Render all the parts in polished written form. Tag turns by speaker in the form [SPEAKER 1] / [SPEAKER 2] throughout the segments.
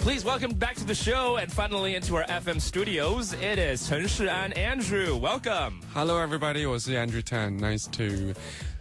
[SPEAKER 1] Please welcome back to the show and finally into our FM studios. It is Chen Shi'an Andrew. Welcome.
[SPEAKER 2] Hello, everybody. 我是 Andrew Tan. Nice to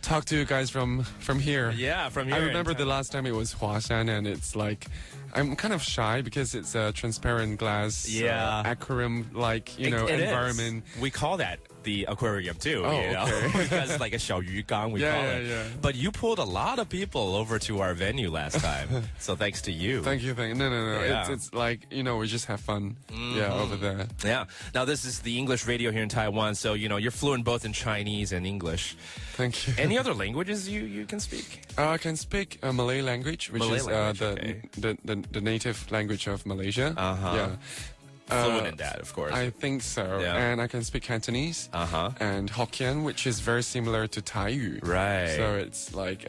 [SPEAKER 2] talk to you guys from here.
[SPEAKER 1] Yeah, from here.
[SPEAKER 2] I remember the last time it was Huashan, and it's like I'm kind of shy because it's a transparent glass, aquarium-like, environment.
[SPEAKER 1] We call that the aquarium too,
[SPEAKER 2] okay.
[SPEAKER 1] Because it's like a 小鱼缸, we call it.
[SPEAKER 2] Yeah.
[SPEAKER 1] But you pulled a lot of people over to our venue last time, so thanks to you.
[SPEAKER 2] Thank you. No.
[SPEAKER 1] Yeah.
[SPEAKER 2] It's like, we just have fun, over there.
[SPEAKER 1] Yeah. Now, this is the English radio here in Taiwan, so, you're fluent both in Chinese and English.
[SPEAKER 2] Thank you.
[SPEAKER 1] Any other languages you can speak?
[SPEAKER 2] I can speak Malay language, which is the native language of Malaysia. Yeah.
[SPEAKER 1] Fluent in that, of course.
[SPEAKER 2] I think so.
[SPEAKER 1] Yeah.
[SPEAKER 2] And I can speak Cantonese and Hokkien, which is very similar to Taiyu.
[SPEAKER 1] Right.
[SPEAKER 2] So it's like,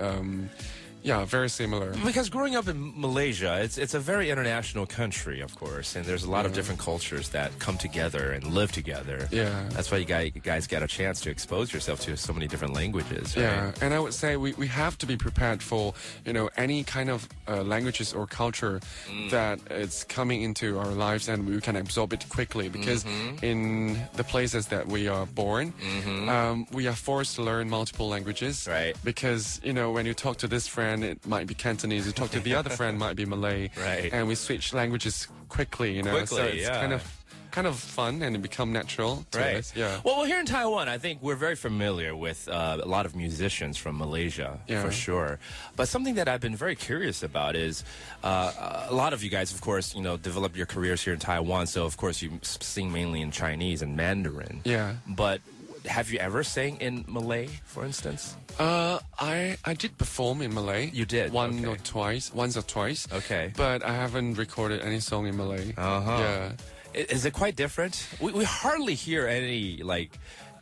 [SPEAKER 2] very similar.
[SPEAKER 1] Because growing up in Malaysia, it's a very international country, of course, and there's a lot of different cultures that come together and live together.
[SPEAKER 2] Yeah.
[SPEAKER 1] That's why you guys get a chance to expose yourself to so many different languages, right?
[SPEAKER 2] Yeah, and I would say we have to be prepared for, any kind of languages or culture that is coming into our lives, and we can absorb it quickly because in the places that we are born, we are forced to learn multiple languages.
[SPEAKER 1] Right.
[SPEAKER 2] Because, when you talk to this friend, it might be Cantonese. You talk to the other friend, might be Malay.
[SPEAKER 1] Right.
[SPEAKER 2] And we switch languages quickly, so it's kind of fun and it become natural to us. Yeah.
[SPEAKER 1] Well, here in Taiwan, I think we're very familiar with a lot of musicians from Malaysia, for sure. But something that I've been very curious about is a lot of you guys, of course, developed your careers here in Taiwan. So, of course, you sing mainly in Chinese and Mandarin.
[SPEAKER 2] Yeah.
[SPEAKER 1] But have you ever sang in Malay, for instance?
[SPEAKER 2] I did perform in Malay.
[SPEAKER 1] You did?
[SPEAKER 2] Once or twice.
[SPEAKER 1] Okay.
[SPEAKER 2] But I haven't recorded any song in Malay. Yeah.
[SPEAKER 1] Is it quite different? We hardly hear any,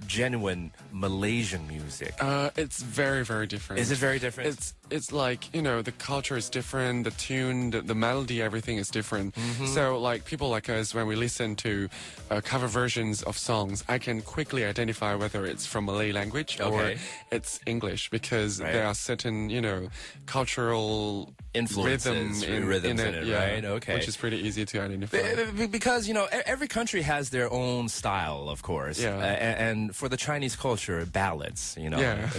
[SPEAKER 1] genuine Malaysian music.
[SPEAKER 2] It's very, very different.
[SPEAKER 1] Is it very different?
[SPEAKER 2] It's like, the culture is different, the tune, the melody, everything is different. So, people like us, when we listen to cover versions of songs, I can quickly identify whether it's from Malay language or it's English because there are certain, cultural
[SPEAKER 1] influences, rhythms in it, right? Okay.
[SPEAKER 2] Which is pretty easy to identify.
[SPEAKER 1] Because, every country has their own style, of course.
[SPEAKER 2] Yeah.
[SPEAKER 1] And for the Chinese culture, ballads,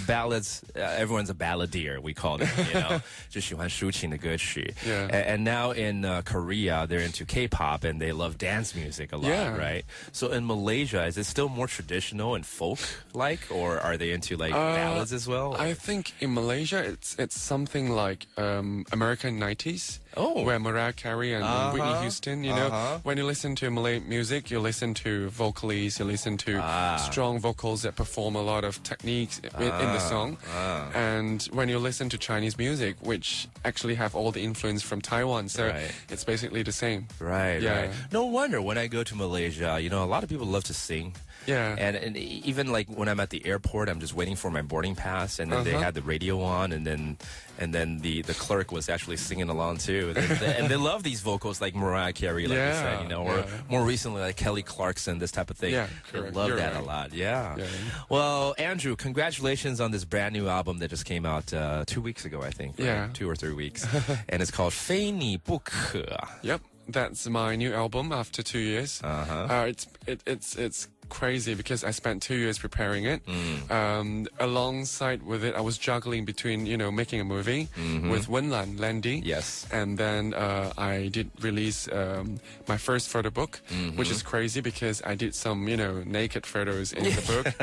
[SPEAKER 1] ballads, everyone's a balladeer, we call it, 就喜欢抒情的歌曲.
[SPEAKER 2] Yeah.
[SPEAKER 1] And now in Korea, they're into K-pop and they love dance music a lot, right? So in Malaysia, is it still more traditional and folk-like, or are they into ballads as well?
[SPEAKER 2] I think in Malaysia, it's something like American 90s.
[SPEAKER 1] Oh.
[SPEAKER 2] Where Mariah Carey and Whitney Houston, when you listen to Malay music, you listen to vocalists, you listen to strong vocals that perform a lot of techniques in the song. And when you listen to Chinese music, which actually have all the influence from Taiwan, so it's basically the same.
[SPEAKER 1] Right. No wonder when I go to Malaysia, a lot of people love to sing.
[SPEAKER 2] Yeah.
[SPEAKER 1] And even when I'm at the airport, I'm just waiting for my boarding pass, and then they had the radio on, and then the clerk was actually singing along too. And they love these vocals like Mariah Carey, like you said, or more recently like Kelly Clarkson, this type of thing.
[SPEAKER 2] Yeah,
[SPEAKER 1] they
[SPEAKER 2] correct.
[SPEAKER 1] love that a lot. Yeah. Well, Andrew, congratulations on this brand new album that just came out 2 weeks ago, I think. Right?
[SPEAKER 2] Yeah.
[SPEAKER 1] 2 or 3 weeks. And it's called 非你不可.
[SPEAKER 2] Yep. That's my new album after 2 years. It's crazy because I spent 2 years preparing it. Alongside with it, I was juggling between, making a movie with Wenlan Landy.
[SPEAKER 1] Yes.
[SPEAKER 2] And then I did release my first photo book, which is crazy because I did some, naked photos in the book.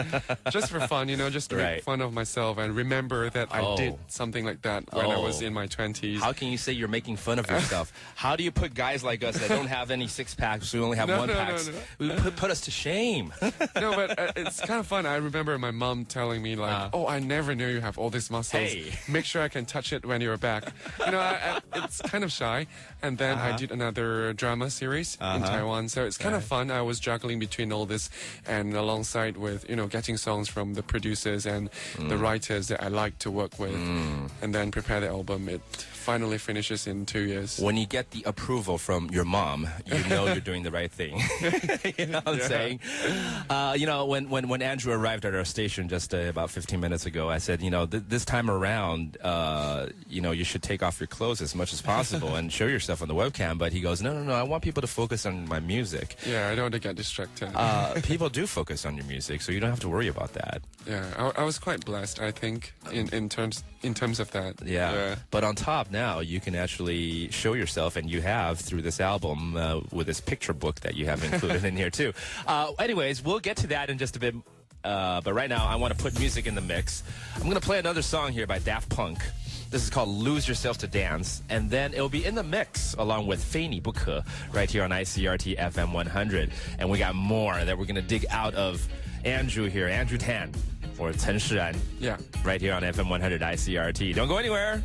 [SPEAKER 2] Just for fun, just to make fun of myself and remember that I did something like that when I was in my 20s.
[SPEAKER 1] How can you say you're making fun of yourself? How do you put guys like us that don't have any six-packs, we only have one-packs?
[SPEAKER 2] No.
[SPEAKER 1] Put us to shame.
[SPEAKER 2] No, but it's kind of fun. I remember my mom telling me I never knew you have all these muscles.
[SPEAKER 1] Hey.
[SPEAKER 2] Make sure I can touch it when you're back. It's kind of shy. And then I did another drama series in Taiwan. So it's kind of fun. I was juggling between all this and alongside with, getting songs from the producers and the writers that I like to work with and then prepare the album. It finally finishes in 2 years.
[SPEAKER 1] When you get the approval from your mom, you know you're doing the right thing. You know what I'm saying? You know, when Andrew arrived at our station just about 15 minutes ago, I said, you know, this time around, you know, you should take off your clothes as much as possible and show yourself on the webcam. But he goes, no, I want people to focus on my music.
[SPEAKER 2] Yeah, I don't want to get distracted.
[SPEAKER 1] People do focus on your music, so you don't have to worry about that.
[SPEAKER 2] Yeah, I was quite blessed, I think, in terms of that.
[SPEAKER 1] Yeah. But on top now, you can actually show yourself, and you have through this album with this picture book that you have included in here too. Anyways, we'll get to that in just a bit. But right now, I want to put music in the mix. I'm going to play another song here by Daft Punk. This is called Lose Yourself to Dance. And then it'll be in the mix along with 非你不可 right here on ICRT FM 100. And we got more that we're going to dig out of Andrew here, Andrew Tan, or 陈世安.
[SPEAKER 2] Yeah.
[SPEAKER 1] Right here on FM 100 ICRT. Don't go anywhere.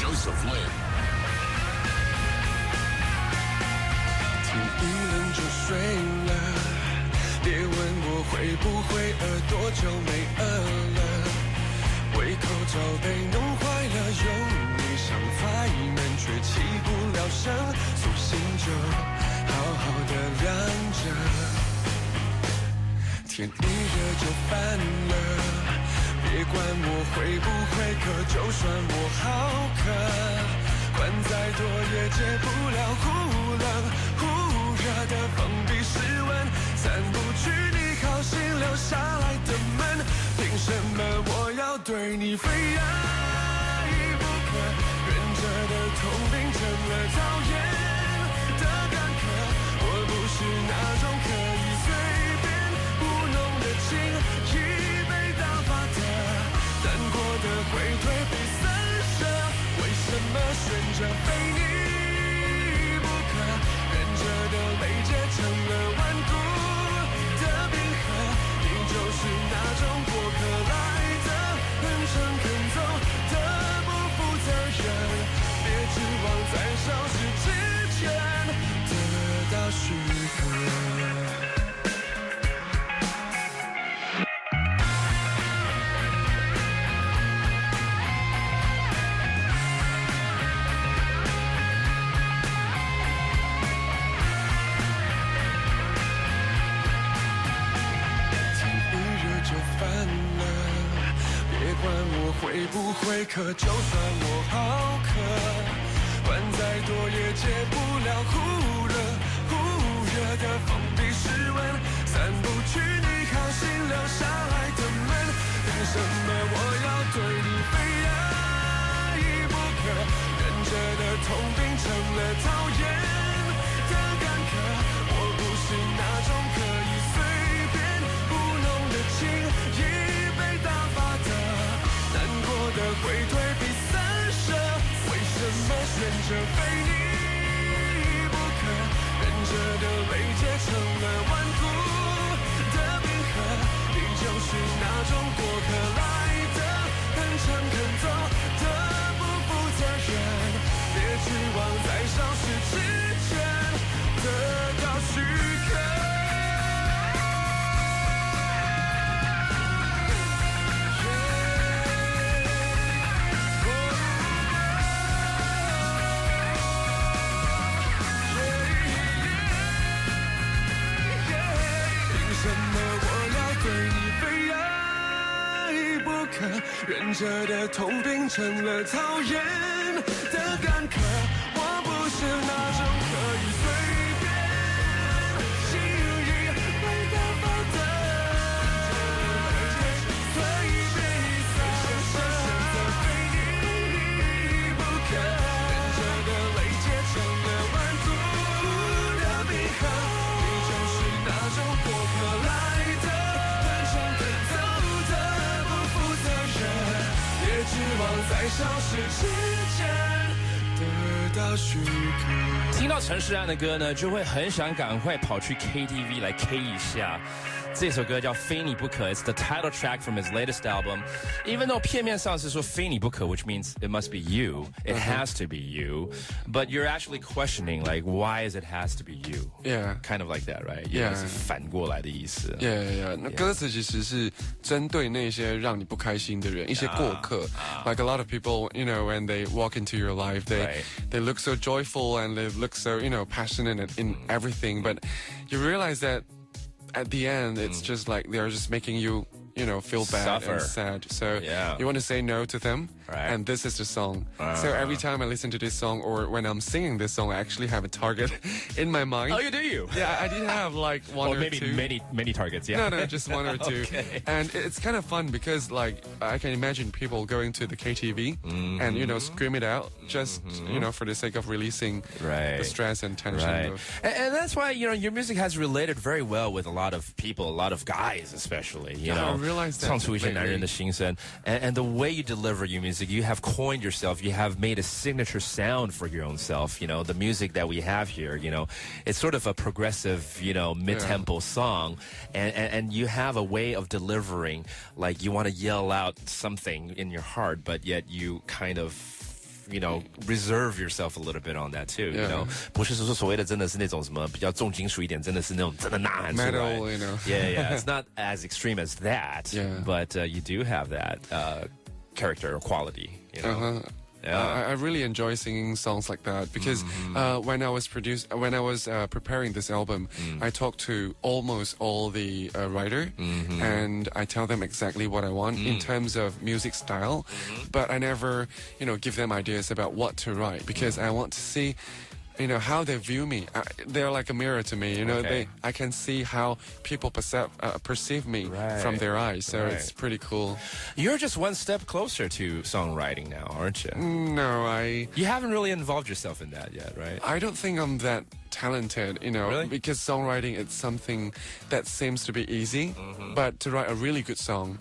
[SPEAKER 3] Joseph Lin
[SPEAKER 4] 天一冷就睡了，别问我会不会饿，多久没饿了，胃口早被弄坏了，有你想开门却起不了声，索性就好好的晾着，天一热就烦了，别管我会不会渴，就算我好渴，管再多也戒不了忽冷忽热的封闭室温，散不去你好心留下来的门，凭什么我要对你非爱不可？忍着的痛并成了讨厌的干渴，我不是那种可以随便糊弄的情，已被打发的难过的回退被散射，为什么选择非你不可？忍着的泪结成了顽固的冰河，你就是那种过客来的很诚恳走的不负责任，别指望在消失之前得到许可。会不会渴？就算我好渴，管再多也戒不了忽冷忽热的封闭室温，散不去你好心留下来的门，凭什么我要对你非爱不可？忍着的痛并成了讨厌的干渴，我不是那种可以随便糊弄的情，已被打发的难过的回退被散射，为什么选择非你不可？忍着的泪结成了顽固的冰河，你就是那种过客来的很诚恳走的不负责任，别指望在消失之前得到许可。忍着的痛并成了讨厌的干渴，我不是那种可以随便轻易被打发的随便散射，非你不可，忍着的泪结成了顽固的冰河，你就是那种过客来的很诚恳走的不负责任，别指望在消失之前得到许可。
[SPEAKER 1] 听到陈世安的歌呢，就会很想赶快跑去 KTV 来 K 一下。这首歌叫《非你不可》，It's the title track from his latest album. Even though 片面上是说非你不可 which means it must be you, it has to be you, but you're actually questioning like why is it has to be you?
[SPEAKER 2] Yeah.
[SPEAKER 1] Kind of like that, right?
[SPEAKER 2] Yeah.
[SPEAKER 1] 是反过来的意思。
[SPEAKER 2] Yeah. 那歌词其实是针对那些让你不开心的人，一些过客。Like a lot of people, when they walk into your life, they look so joyful and they look so, passionate in everything, but you realize that at the end, it's just like they're just making you, feel bad
[SPEAKER 1] Suffer.
[SPEAKER 2] and sad. So you want to say no to them, and this is the song. So every time I listen to this song or when I'm singing this song, I actually have a target in my mind.
[SPEAKER 1] Oh, you do?
[SPEAKER 2] Yeah, I did have like one or
[SPEAKER 1] maybe
[SPEAKER 2] two.
[SPEAKER 1] many targets, yeah.
[SPEAKER 2] No, just one or two.
[SPEAKER 1] Okay.
[SPEAKER 2] And it's kind of fun because like I can imagine people going to the KTV and, scream it out just, for the sake of releasing the stress and tension.
[SPEAKER 1] Right. And that's why, your music has related very well with a lot of people, a lot of guys especially,
[SPEAKER 2] I realized that
[SPEAKER 1] 唱出一些男人的心声. And the way you deliver your music, you have coined yourself, you have made a signature sound for your own self. The music that we have here, it's sort of a progressive, mid-tempo song. And you have a way of delivering, like you want to yell out something in your heart, but yet you kind of reserve yourself a little bit on that too.不是说所谓的真的是那种什么比较重金属一点，真的是那种真的呐喊出来。
[SPEAKER 2] Metal,
[SPEAKER 1] Yeah. It's not as extreme as that, but you do have that character or quality.
[SPEAKER 2] I really enjoy singing songs like that because when I was preparing this album, I talked to almost all the writer and I tell them exactly what I want in terms of music style, but I never, give them ideas about what to write because I want to see how they view me. They're like a mirror to me. I can see how people perceive me from their eyes. So it's pretty cool.
[SPEAKER 1] You're just one step closer to songwriting now, aren't you?
[SPEAKER 2] No,
[SPEAKER 1] You haven't really involved yourself in that yet, right?
[SPEAKER 2] I don't think I'm that talented,
[SPEAKER 1] Really?
[SPEAKER 2] because songwriting it's something that seems to be easy, but to write a really good song,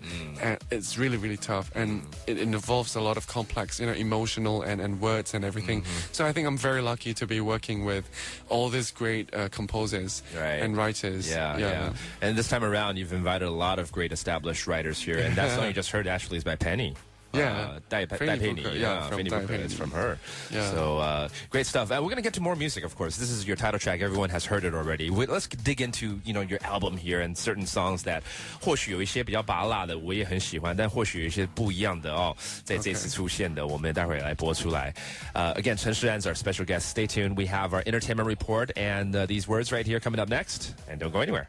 [SPEAKER 2] it's really, really tough, and it involves a lot of complex, emotional and words and everything. So I think I'm very lucky to be working with all these great composers and writers.
[SPEAKER 1] Yeah. And this time around, you've invited a lot of great established writers here, and that song you just heard actually is by Penny.
[SPEAKER 2] Yeah.
[SPEAKER 1] 戴佩妮,
[SPEAKER 2] from
[SPEAKER 1] Penny, it's from her.
[SPEAKER 2] Yeah.
[SPEAKER 1] So great stuff. We're going to get to more music, of course. This is your title track. Everyone has heard it already. Let's dig into, your album here and certain songs that 或许有一些比较拔辣的我也很喜欢，但或许有一些不一样的在这次出现的我们待会来播出来。Again, Chen Shian's our special guest. Stay tuned. We have our entertainment report and these words right here coming up next. And don't go anywhere.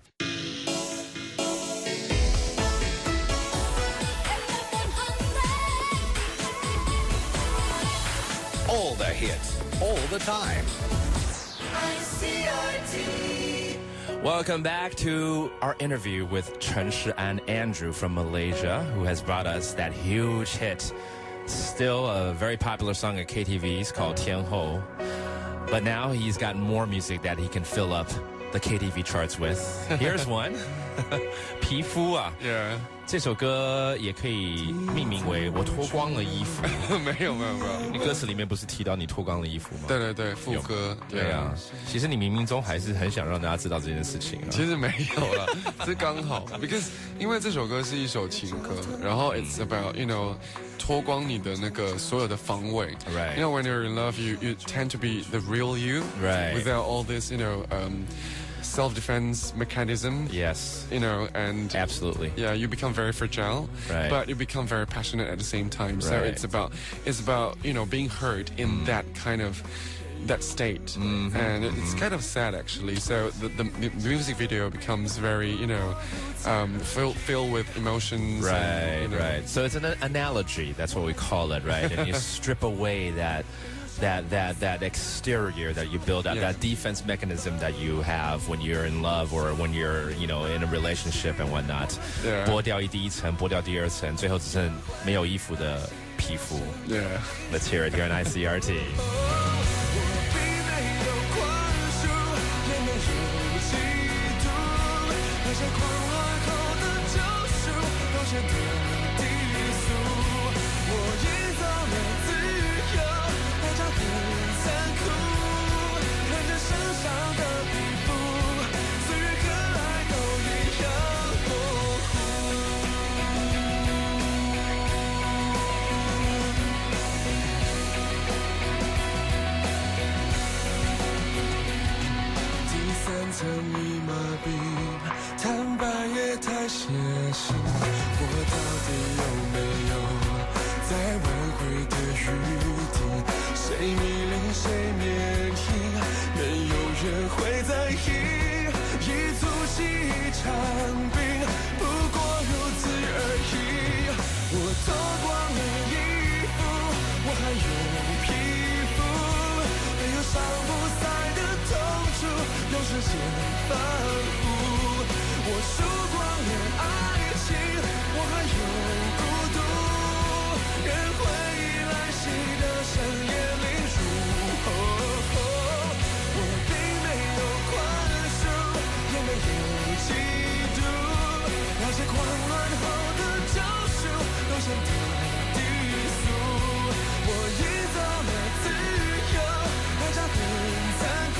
[SPEAKER 3] All the hits, all the time.
[SPEAKER 4] ICRT.
[SPEAKER 1] Welcome back to our interview with Chen Shi and Andrew from Malaysia, who has brought us that huge hit. Still a very popular song at KTVs called Tian Ho. But now he's got more music that he can fill up the KTV charts with. Here's one. 皮肤啊
[SPEAKER 2] Yeah.
[SPEAKER 1] 这首歌也可以命名为我脱光了衣服。
[SPEAKER 2] 没有。
[SPEAKER 1] 你歌词里面不是提到你脱光了衣服吗？
[SPEAKER 2] 对，副歌。
[SPEAKER 1] 对啊，其实你冥冥中还是很想让大家知道这件事情啊。
[SPEAKER 2] 其实没有啦，这刚好 ，because 因为这首歌是一首情歌，然后 it's about脱光你的那个所有的防卫。
[SPEAKER 1] Right.
[SPEAKER 2] When you're in love, you tend to be the real you.
[SPEAKER 1] Right.
[SPEAKER 2] Without all this, self-defense mechanism.
[SPEAKER 1] Yes.
[SPEAKER 2] And
[SPEAKER 1] absolutely.
[SPEAKER 2] Yeah, you become very fragile, but you become very passionate at the same time. So it's about being hurt in that kind of that state, and it's kind of sad actually. So the music video becomes very filled with emotions.
[SPEAKER 1] Right. So it's an analogy. That's what we call it, right? And you strip away that exterior that you build up, that defense mechanism that you have when you're in love or when you're in a relationship and whatnot. 剥掉第一层，剥掉第二层，最后只剩没有衣服的皮肤。
[SPEAKER 2] Yeah.
[SPEAKER 1] Let's hear it here on ICRT.
[SPEAKER 4] 曾已麻痹，坦白也太血腥。我到底有没有再挽回的余地？谁迷恋谁免疫，没有人会在意。一足戏一场病，不过如此而已。我脱光了衣服，我还有皮肤，没有伤不散的痛楚，有时间反复。我输光了爱情，我还有孤独，任回忆来袭的深夜里如我并没有宽恕，也没有嫉妒，那些狂乱后的救赎都显得低俗。我营造了自由，代价很残酷，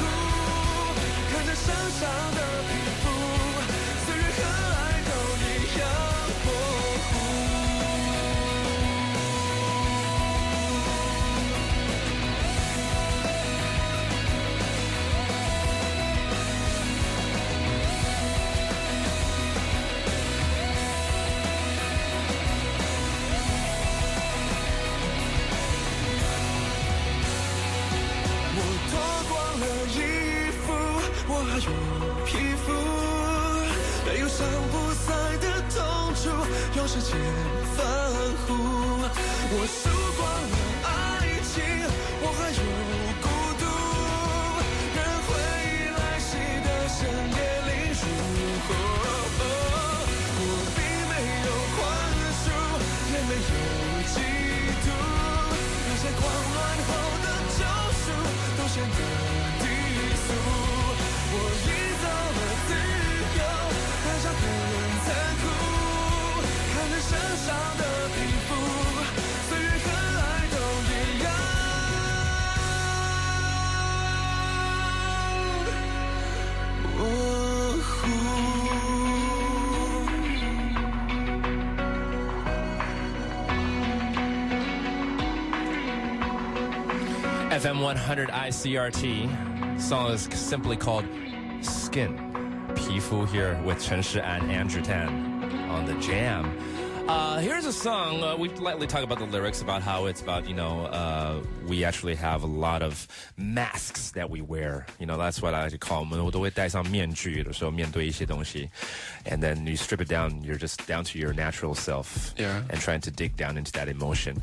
[SPEAKER 4] 看着身上的皮肤，岁月和爱都一样模糊。我脱光了衣服，我还有皮肤，没有伤不散的痛楚，有时间反复。我输光了爱情，我还有孤独，任回忆来袭的深夜里如我并没有宽恕，也没有嫉妒，那些狂乱后的救赎都显得低俗。我营造了自由，代价很残酷，看着身上的皮肤，岁月和爱都一样模糊。
[SPEAKER 1] FM 100 ICRT. Song is simply called Skin. 皮肤 here with Chen Shi and Andrew Tan on the jam. Here's a song. We lightly talk about the lyrics, about how it's about, we actually have a lot of masks that we wear. That's what I like to call them. 我都会戴上面具，有的时候面对一些东西。And then you strip it down, you're just down to your natural self.
[SPEAKER 2] Yeah.
[SPEAKER 1] And trying to dig down into that emotion.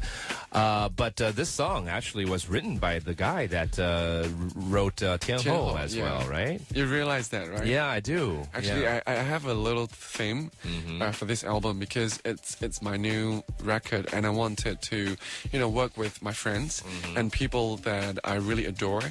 [SPEAKER 1] But this song actually was written by the guy that wrote Tian Ho as well, right?
[SPEAKER 2] You realize that, right?
[SPEAKER 1] Yeah, I do.
[SPEAKER 2] Actually,
[SPEAKER 1] yeah.
[SPEAKER 2] I have a little theme for this album because it's my new record, and I wanted to, work with my friends and people that I really adore.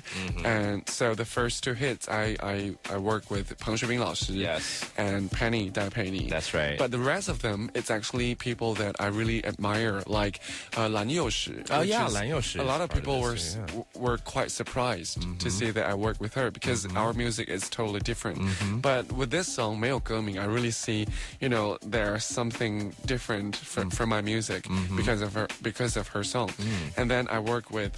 [SPEAKER 2] And so the first two hits, I work with Peng Shuibing 老师
[SPEAKER 1] Yes.
[SPEAKER 2] and Penny Dai Penny.
[SPEAKER 1] That's right.
[SPEAKER 2] But the rest of them, it's actually people that I really admire, like Lan Youshi.
[SPEAKER 1] Oh yeah, Lan Youshi.
[SPEAKER 2] A lot of people
[SPEAKER 1] this,
[SPEAKER 2] were quite surprised to see that I work with her because our music is totally different. But with this song, 没有歌名, I really see, there's something different from my music because of her song. And then I work with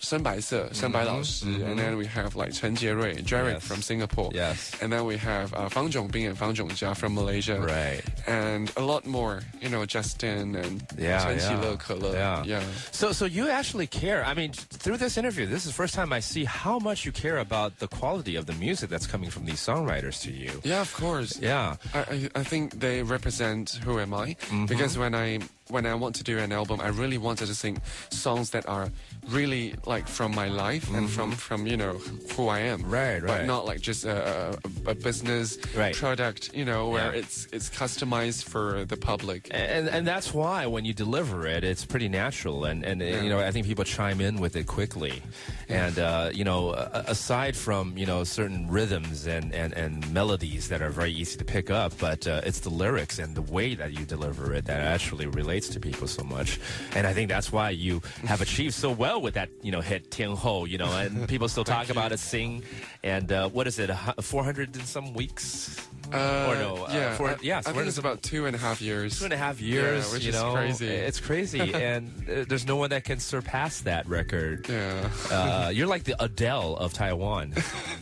[SPEAKER 2] 深白色, 深白老师, and then we have like Chen Jierui, Jarek
[SPEAKER 1] Yes.
[SPEAKER 2] from Singapore.
[SPEAKER 1] Yes.
[SPEAKER 2] And then we have Fang Zhongbing and Fang Zhongjia from Malaysia.
[SPEAKER 1] Right.
[SPEAKER 2] And a lot more, Justin and Chen Xile, Kele. Yeah.
[SPEAKER 1] So you actually care. I mean, through this interview, this is the first time I see how much you care about the quality of the music that's coming from these songwriters to you.
[SPEAKER 2] Yeah, of course.
[SPEAKER 1] Yeah.
[SPEAKER 2] I think they represent who am I. Because when I want to do an album, I really wanted to sing songs that are really like from my life and from who I am.
[SPEAKER 1] Right.
[SPEAKER 2] But not like just a business product, where it's customized for the public.
[SPEAKER 1] And that's why when you deliver it, it's pretty natural. And I think people chime in with it quickly. And, aside from, certain rhythms and melodies that are very easy to pick up, but it's the lyrics and the way that you deliver it that actually relates to people so much. And I think that's why you have achieved so well with that, hit Tian Ho, and people still talk about it, sing. And what is it, 400 and some weeks? Or no?
[SPEAKER 2] I think it's about 2.5 years.
[SPEAKER 1] 2.5 years,
[SPEAKER 2] yeah, which is crazy.
[SPEAKER 1] It's crazy. And there's no one that can surpass that record.
[SPEAKER 2] Yeah.
[SPEAKER 1] You're like the Adele of Taiwan.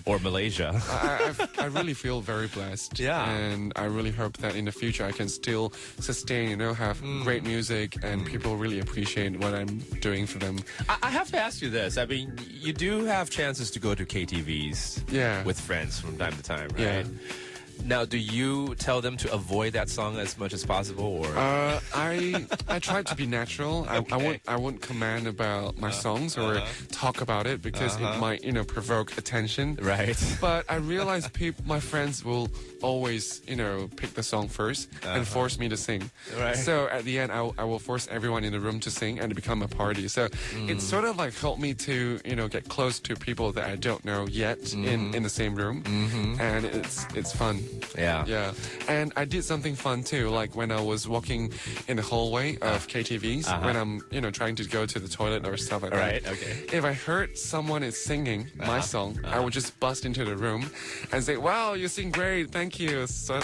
[SPEAKER 1] or Malaysia.
[SPEAKER 2] I really feel very blessed.
[SPEAKER 1] Yeah.
[SPEAKER 2] And I really hope that in the future I can still sustain, have great music and people really appreciate what I'm doing for them.
[SPEAKER 1] I have to ask you this. I mean, you do have chances to go to KTVs with friends from time to time, right?
[SPEAKER 2] Yeah.
[SPEAKER 1] Now, do you tell them to avoid that song as much as possible, or?
[SPEAKER 2] I try to be natural.
[SPEAKER 1] Okay.
[SPEAKER 2] I won't command about my songs or talk about it because it might, provoke attention.
[SPEAKER 1] Right.
[SPEAKER 2] But I realize my friends will always, pick the song first and force me to sing.
[SPEAKER 1] Right.
[SPEAKER 2] So at the end, I will force everyone in the room to sing and become a party. So it sort of like helped me to, get close to people that I don't know yet in the same room. And it's fun.
[SPEAKER 1] Yeah.
[SPEAKER 2] Yeah. And I did something fun too, like when I was walking in the hallway of KTVs, when I'm, trying to go to the toilet or stuff like that.
[SPEAKER 1] Right, okay.
[SPEAKER 2] If I heard someone is singing my song, I would just bust into the room and say, wow, you sing great, thank you. So,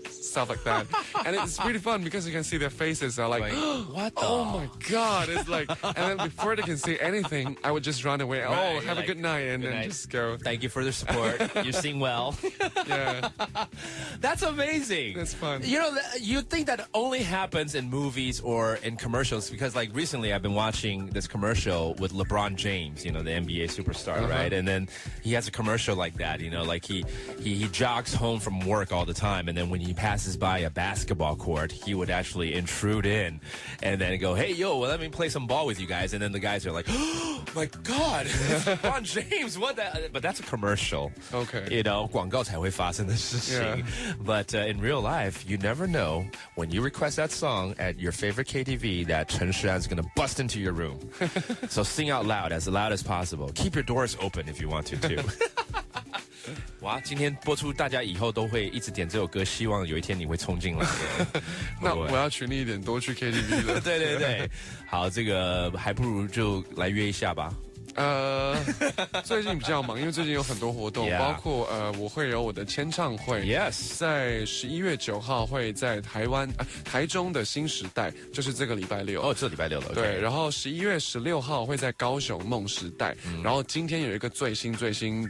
[SPEAKER 2] stuff like that. And it's really fun because you can see their faces are like,
[SPEAKER 1] what the?
[SPEAKER 2] Oh my God. It's like, and then before they can say anything, I would just run away.
[SPEAKER 1] Right,
[SPEAKER 2] have a good night and then just go.
[SPEAKER 1] Thank you for the support. You sing well.
[SPEAKER 2] Yeah.
[SPEAKER 1] That's amazing.
[SPEAKER 2] That's fun.
[SPEAKER 1] You think that only happens in movies or in commercials because like recently I've been watching this commercial with LeBron James, the NBA superstar, right? And then he has a commercial like that, like he jogs home from work all the time, and then when he passes by a basketball court, he would actually intrude in and then go, hey, yo, let me play some ball with you guys. And then the guys are like, oh my God, it's LeBron James, what the? But that's a commercial.
[SPEAKER 2] Okay.
[SPEAKER 1] 广告才会发生的事情.
[SPEAKER 2] Yeah.
[SPEAKER 1] But in real life, you never know when you request that song at your favorite KTV that Chen Shian is going to bust into your room. So sing out loud as possible. Keep your doors open if you want to too. 哇，今天播出，大家以后都会一直点这首歌，希望有一天你会冲进来。
[SPEAKER 2] 那我要群力一点，多去 KTV 了。
[SPEAKER 1] 对对对，好，这个还不如就来约一下吧。
[SPEAKER 2] 最近比较忙，因为最近有很多活动，包括我会有我的签唱会
[SPEAKER 1] ，Yes，
[SPEAKER 2] 在11月9号会在台中的新时代，就是这个礼拜六。
[SPEAKER 1] 哦，这礼拜六了。
[SPEAKER 2] 对，然后11月16号会在高雄梦时代，然后今天有一个最新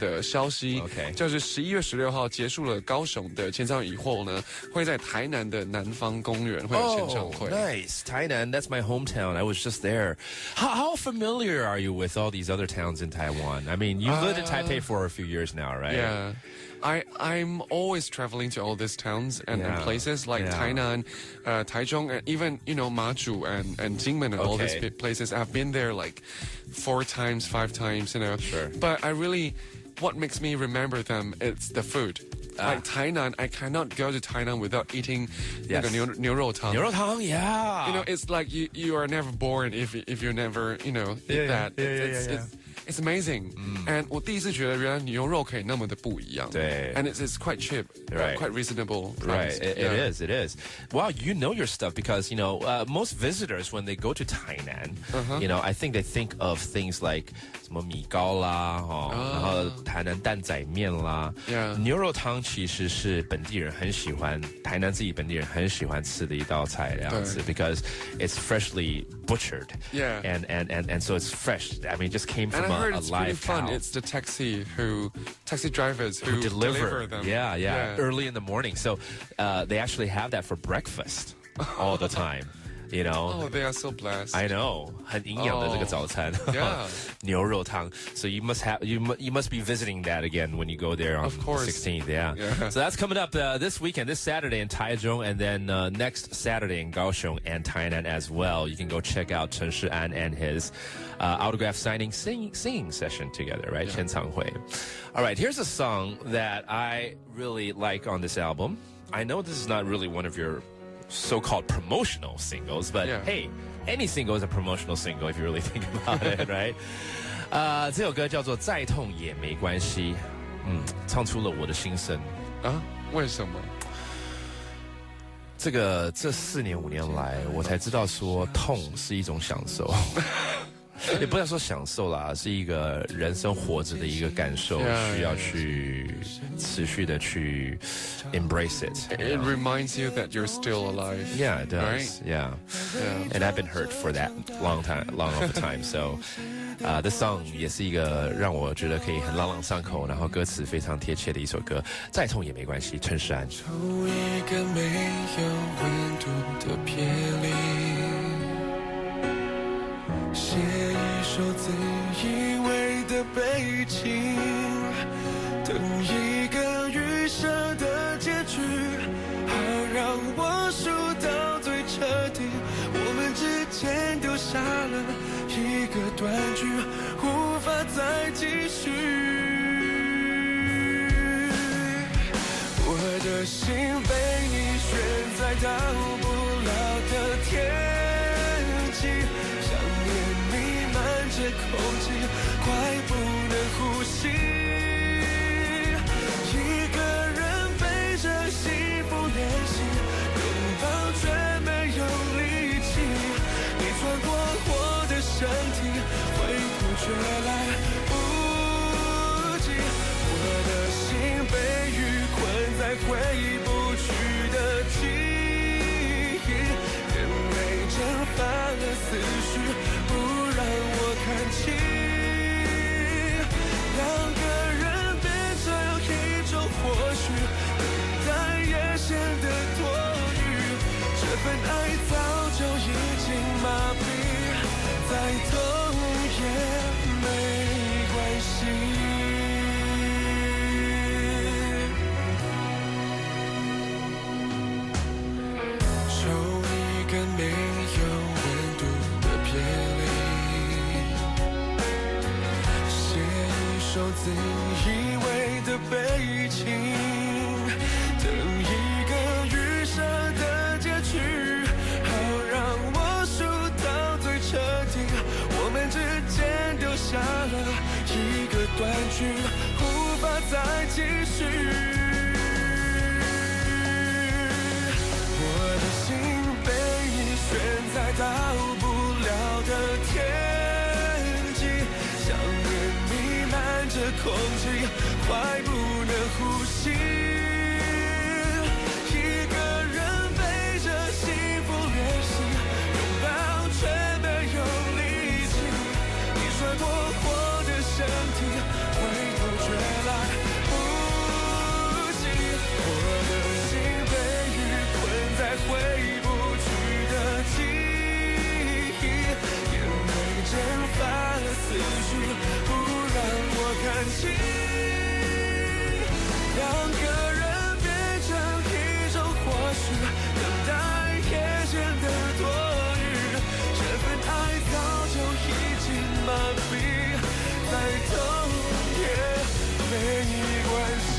[SPEAKER 2] 的消息，就是11月16号结束了高雄的签唱以后呢，会在台南的南方公园会有签唱会。
[SPEAKER 1] Nice， 台南 ，That's my hometown. I was just there. How familiar are you with all these other towns in Taiwan? I mean, you've lived in Taipei for a few years now, right?
[SPEAKER 2] Yeah. I'm always traveling to all these towns and places like Tainan, Taichung, and even, Machu and Jingmen and all these places. I've been there like 4 times, 5 times,
[SPEAKER 1] Sure.
[SPEAKER 2] But what makes me remember them, it's the food. Like Tainan, I cannot go to Tainan without eating 那个牛肉汤.
[SPEAKER 1] 牛肉汤, yeah.
[SPEAKER 2] It's like you are never born if you never, eat that. It's amazing. And 我第一次觉得原来牛肉可以那么的不一样.
[SPEAKER 1] 对.
[SPEAKER 2] And it's quite cheap, quite reasonable price.
[SPEAKER 1] Right, it is. Wow, you know your stuff because, most visitors, when they go to Tainan, I think they think of things like 什么米糕啦, 然后台南担仔面啦.牛肉汤其实是本地人很喜欢, 台南自己本地人很喜欢吃的一道菜这样子, because it's freshly butchered.
[SPEAKER 2] Yeah.
[SPEAKER 1] And so it's fresh. I mean, it just came from
[SPEAKER 2] I heard
[SPEAKER 1] a
[SPEAKER 2] it's
[SPEAKER 1] live
[SPEAKER 2] really fun.
[SPEAKER 1] cow.
[SPEAKER 2] It's the taxi drivers who deliver them.
[SPEAKER 1] Yeah, early in the morning. So they actually have that for breakfast all the time.
[SPEAKER 2] Oh, they are so blessed.
[SPEAKER 1] I know, 很营养的这个早餐.
[SPEAKER 2] Yeah.
[SPEAKER 1] 牛肉汤. So you must be visiting that again when you go there on the 16th. Yeah. So that's coming up this weekend, this Saturday in Taichung, and then next Saturday in Kaohsiung and Tainan as well. You can go check out Chen Shian and his autograph signing singing session together, right? 签唱会. All right, here's a song that I really like on this album. I know this is not really one of your so-called promotional singles, but hey, any single is a promotional single if you really think about it, right? 这首歌叫做再痛也没关系, 唱出了我的心声.
[SPEAKER 2] 为什么？
[SPEAKER 1] 这4年5年来，我才知道说痛是一种享受。也不能说享受啦，是一个人生活着的一个感受，需要去持续的去 embrace it.
[SPEAKER 2] It reminds you that you're still alive.
[SPEAKER 1] Yeah, it does.
[SPEAKER 2] Right?
[SPEAKER 1] Yeah. And I've been hurt for that long of a time. So This song 也是一个让我觉得可以很朗朗上口，然后歌词非常贴切的一首歌。再痛也没关系，陈势安。
[SPEAKER 4] 抽一个没有温度的别离，写一首自以为的悲情，等一个预设的结局，好让我输到最彻底。我们之间丢下了一个断句，无法再继续。我的心被你悬在到不了的天际，想念弥漫着空气，快不能呼吸。一个人背着幸福练习，拥抱却没有力气。你穿过我的身体，回头却来不及。我的心被雨困在回不去的记忆，眼泪蒸发了思绪，不让我看清。两个人变成一种或许，等待也显得多余。这份爱早就已经麻痹，再痛也没关系。没有温度的别离，写一首自以为的悲情，等一个预设的结局，好让我输到最彻底。我们之间丢下了一个断句，无法再继续。我的心悬在到不了的天际，想念弥漫着空气，快不能呼吸。一个人背着幸福练习，拥抱却没有力气。你穿过我的身体，回头却来不及。我的心被雨困在回不记忆，眼泪蒸发了思绪，不让我看清。两个人变成一种或许，等待也显得多余。这份爱早就已经麻痹，再痛也没关系。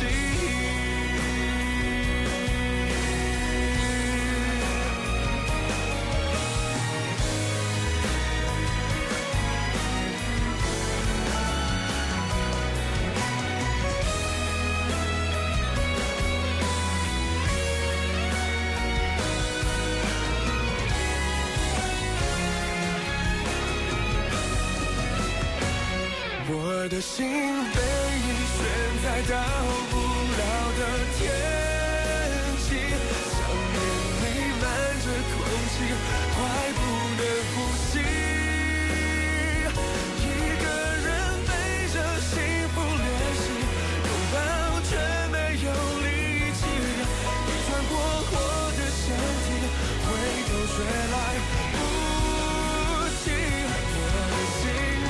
[SPEAKER 4] 我的心被你悬在到不了的天际，想念弥漫着空气，快不能呼吸。一个人背着幸福练习，拥抱却没有力气。你穿过我的身体，回头却来不及。我的心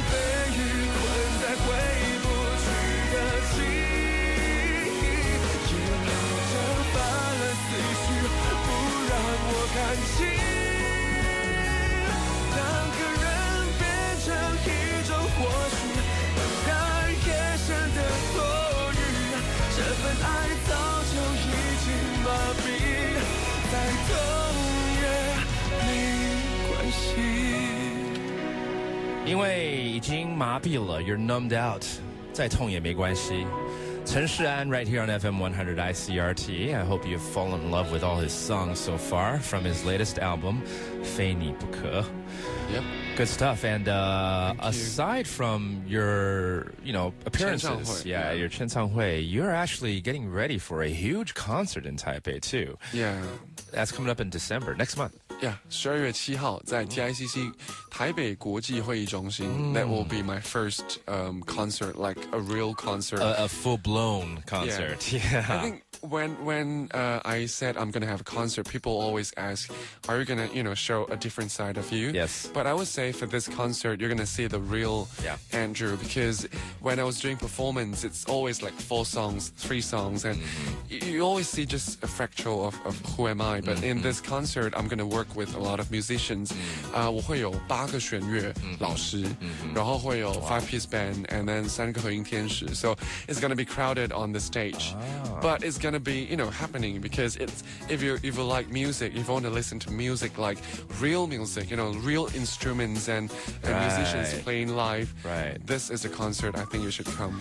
[SPEAKER 4] 被雨困在回不去的记忆，眼泪蒸发了思绪，不让我看清。两个人变成一种或许，等待也显得多余。这份爱早就已经麻痹，再痛也没关系。
[SPEAKER 1] 因为已经麻痹了 ，You're numbed out， 再痛也没关系。陈势安 right here on FM 100 ICRT. I hope you've fallen in love with all his songs so far from his latest album, 非你不可.
[SPEAKER 2] Yep.
[SPEAKER 1] Good stuff. And aside from your, appearances, your 签唱会, you're actually getting ready for a huge concert in Taipei too.
[SPEAKER 2] Yeah.
[SPEAKER 1] That's coming up in December, next month.
[SPEAKER 2] 12月7号在 TICC 台北国际会议中心。That will be my first concert, like a real concert,
[SPEAKER 1] a full-blown concert. Yeah.
[SPEAKER 2] I think when I said I'm gonna have a concert, people always ask, "Are you gonna show a different side of you?"
[SPEAKER 1] Yes.
[SPEAKER 2] But I would say for this concert, you're gonna see the real Andrew, because when I was doing performance, it's always like 4 songs, 3 songs, and you always see just a fractal of who am I. But in this concert, I'm gonna work with a lot of musicians. 我会有8个弦乐老师，然后会有 5-piece band, and then 3个合音天使. So it's gonna be crowded on the stage, but it's gonna be happening because it's if you like music, if you want to listen to music like real music, real instruments and musicians playing live.
[SPEAKER 1] Right.
[SPEAKER 2] This is a concert I think you should come.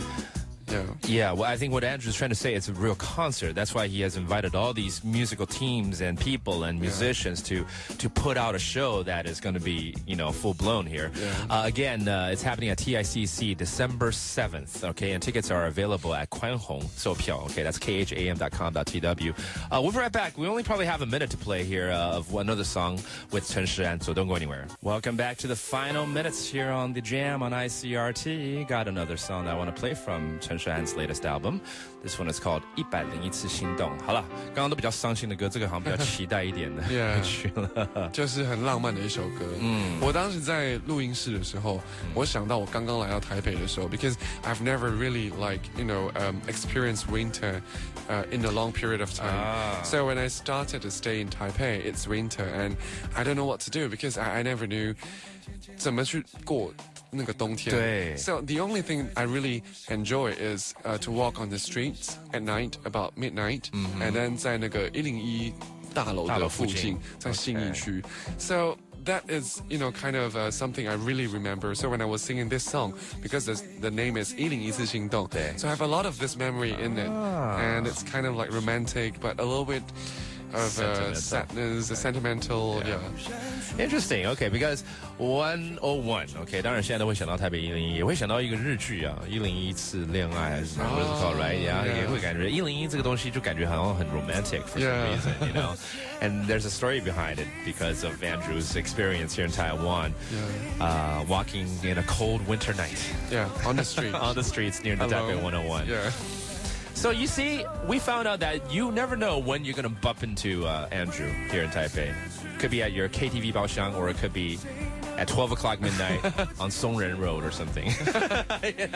[SPEAKER 1] Yeah, well, I think what Andrew's trying to say, it's a real concert. That's why he has invited all these musical teams and people and musicians to put out a show that is going to be, full-blown here. Again, it's happening at TICC December 7th, okay? And tickets are available at 宽宏售票, okay? That's kham.com.tw. We'll be right back. We only probably have a minute to play here of another song with Chen Shian, so don't go anywhere. Welcome back to the final minutes here on The Jam on ICRT. Got another song that I want to play from Chen Shian's latest album. This one is called 101次心动。好了，刚刚都比较伤心的歌，这个好像比较期待一点的歌曲了。
[SPEAKER 2] 就是很浪漫的一首歌。我当时在录音室的时候，我想到我刚刚来到台北的时候 ，because I've never really experienced winter in a long period of time. So when I started to stay in Taipei, it's winter, and I don't know what to do because I never knew 怎么去过那个冬天。
[SPEAKER 1] 对。
[SPEAKER 2] So the only thing I really enjoy is to walk on the streets at night about midnight, and then 在那个101大楼的附近，在信义区。So that is, kind of something I really remember. So when I was singing this song, because the name is 101次心动, so I have a lot of this memory in it, and it's kind of like romantic, but a little bit of sadness, sentimental,
[SPEAKER 1] Interesting, okay, because 101, okay, 当然现在都会想到台北101，也会想到一个日剧啊，101次恋爱还是什么 what is it called, right? Yeah, 也会感觉101这个东西就感觉好像很 romantic for some reason, And there's a story behind it because of Andrew's experience here in Taiwan, walking in a cold winter night.
[SPEAKER 2] Yeah, on the street.
[SPEAKER 1] On the streets near the Taipei 101.
[SPEAKER 2] Yeah.
[SPEAKER 1] So you see, we found out that you never know when you're going to bump into Andrew here in Taipei. Could be at your KTV 包厢, or it could be at 12 o'clock midnight on Songren Road or something.
[SPEAKER 2] It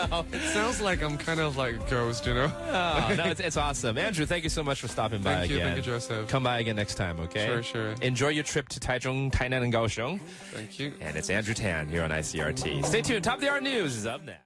[SPEAKER 2] sounds like I'm kind of like a ghost,
[SPEAKER 1] No, it's awesome. Andrew, thank you so much for stopping by again.
[SPEAKER 2] Thank you, Joseph.
[SPEAKER 1] Come by again next time, okay?
[SPEAKER 2] Sure.
[SPEAKER 1] Enjoy your trip to Taichung, Tainan, and Kaohsiung.
[SPEAKER 2] Thank you.
[SPEAKER 1] And it's Andrew Tan here on ICRT. Stay tuned. Top of the Hour News is up next.